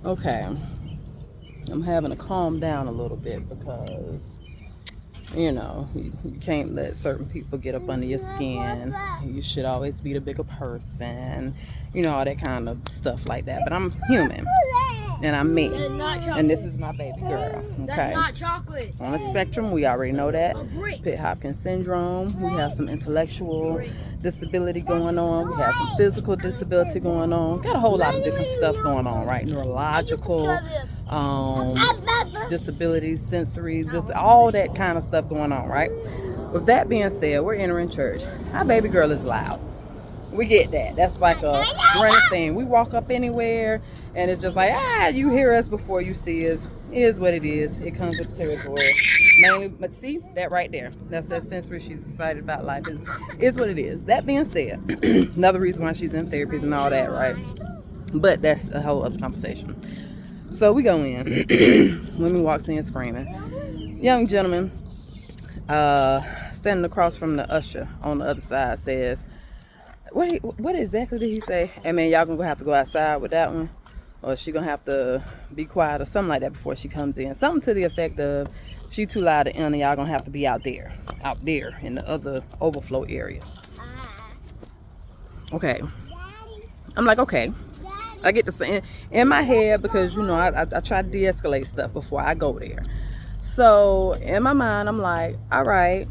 Okay, I'm having to calm down a little bit because, you can't let certain people get up under your skin. You should always be the bigger person, all that kind of stuff like that. But I'm human and I'm me. And this is my baby girl. Okay. That's not chocolate. On the spectrum, we already know that. Pitt-Hopkins syndrome. We have some intellectual disability going on. We have some physical disability going on. Got a whole lot of different stuff going on, right? Neurological, disabilities, sensory, all that kind of stuff going on, right? With that being said, we're entering church. Our baby girl is loud. We get that. That's like a running thing. We walk up anywhere and it's just like, you hear us before you see us. It is what it is. It comes with the territory. Mainly, but see, that right there. That's that sensory. She's excited about life. Is what it is. That being said, another reason why she's in therapies and all that, right? But that's a whole other conversation. So we go in. Women walks in screaming. Young gentleman, standing across from the usher on the other side says, what exactly did he say? Hey man, y'all gonna have to go outside with that one, or she gonna have to be quiet or something like that before she comes in. Something to the effect of, she too loud to enter, y'all gonna have to be out there in the other overflow area. Okay. I'm like, okay. I get this in my head because I try to de-escalate stuff before I go there. So in my mind, I'm like, all right.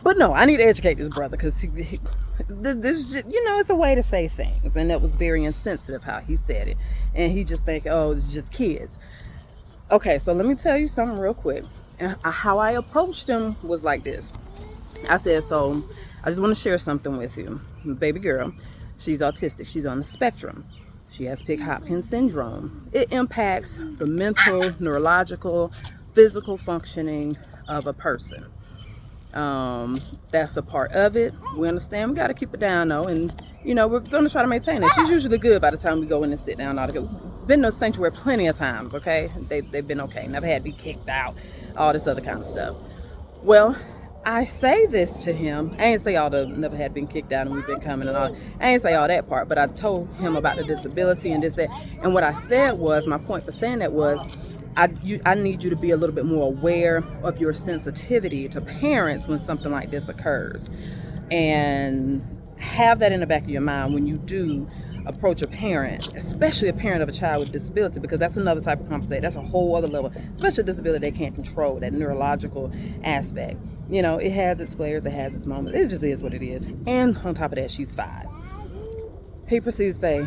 But no, I need to educate this brother because this, it's a way to say things, and it was very insensitive how he said it, and he just think, oh, it's just kids. Okay, so let me tell you something real quick. How I approached him was like this. I said, so I just want to share something with you. Baby girl, she's autistic. She's on the spectrum. She has Pitt-Hopkins syndrome. It impacts the mental, neurological, physical functioning of a person. That's a part of it. We understand we got to keep it down though, and we're going to try to maintain it. She's usually good by the time we go in and sit down. Been to sanctuary plenty of times. Okay, they've been okay. Never had to be kicked out, all this other kind of stuff. Well, I say this to him. I ain't say all the never had been kicked out and we've been coming and all. I ain't say all that part, but I told him about the disability and this, that. And what I said was, my point for saying that was, I need you to be a little bit more aware of your sensitivity to parents when something like this occurs. And have that in the back of your mind when you do approach a parent, especially a parent of a child with disability, because that's another type of conversation. That's a whole other level. Especially disability they can't control, that neurological aspect. It has its flares, it has its moments. It just is what it is. And on top of that, she's 5. He proceeds to say,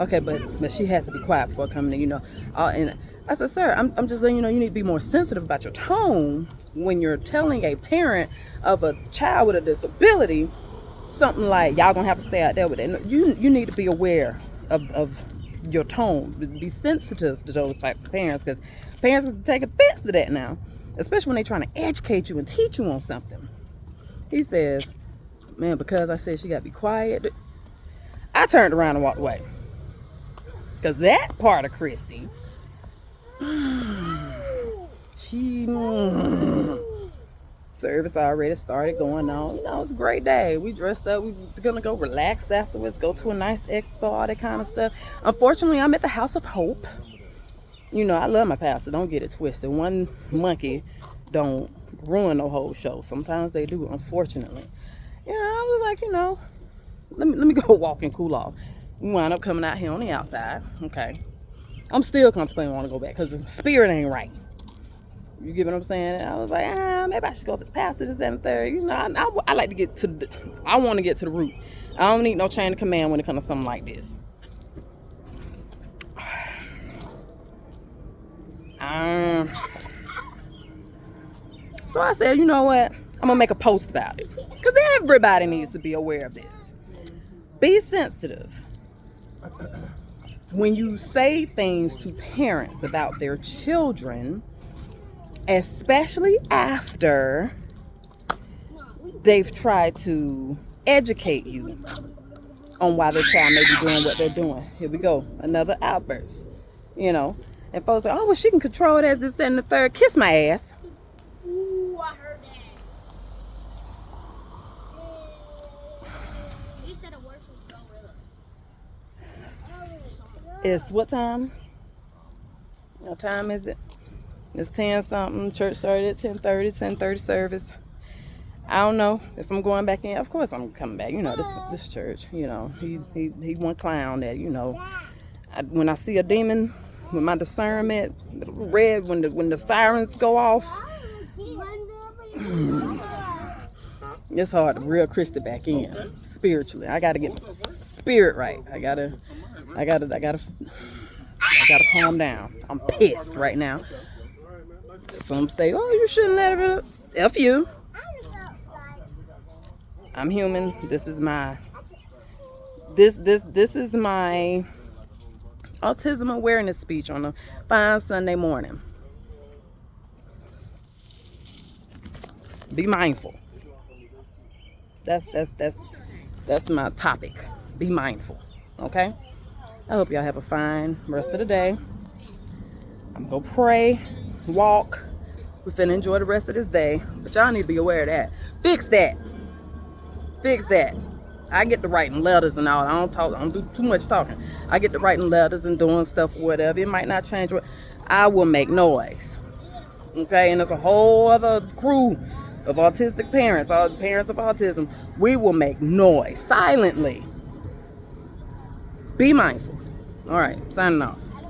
okay, but she has to be quiet before coming in, and I said, sir, I'm just letting you know you need to be more sensitive about your tone when you're telling a parent of a child with a disability something like, y'all gonna have to stay out there with it. You need to be aware of your tone. Be sensitive to those types of parents, because parents can take offense to that now, especially when they're trying to educate you and teach you on something. He says, man, because I said she got to be quiet, I turned around and walked away. Because that part of Christy, service already started going on. It's a great day. We dressed up. We're gonna go relax afterwards, go to a nice expo, all that kind of stuff. Unfortunately, I'm at the House of Hope. I love my pastor, don't get it twisted. One monkey don't ruin the whole show. Sometimes they do, unfortunately. I was like, let me go walk and cool off. We wound up coming out here on the outside. Okay, I'm still contemplating want to go back because the spirit ain't right. You get what I'm saying? I was like, maybe I should go to the pastor, this, that, and the third. I like to get to I want to get to the root. I don't need no chain of command when it comes to something like this. So I said, you know what? I'm going to make a post about it. Because everybody needs to be aware of this. Be sensitive. When you say things to parents about their children, especially after they've tried to educate you on why their child may be doing what they're doing. Here we go. Another outburst. And folks say, oh, well, she can control it as this, that, and the third. Kiss my ass. Ooh, I heard that. You said a word from Gorilla. It's what time? What time is it? It's 10 something. Church started at 10:30, 10:30 service. I don't know if I'm going back in. Of course I'm coming back. You know, this church, you know, he one clown that, you know, when I see a demon with my discernment, red, when the sirens go off, it's hard to reel Christy back in spiritually. I gotta get the spirit right. I gotta calm down. I'm pissed right now. Some say, oh, you shouldn't let it. F you. I'm human. This is my autism awareness speech on a fine Sunday morning. Be mindful. That's my topic. Be mindful. Okay? I hope y'all have a fine rest of the day. I'm gonna pray, walk. We're finna enjoy the rest of this day. But y'all need to be aware of that. Fix that. I get to writing letters and all. I don't do too much talking. I get to writing letters and doing stuff or whatever. It might not change what I will make noise. Okay, and there's a whole other crew of autistic parents, all parents of autism. We will make noise silently. Be mindful. All right, signing off.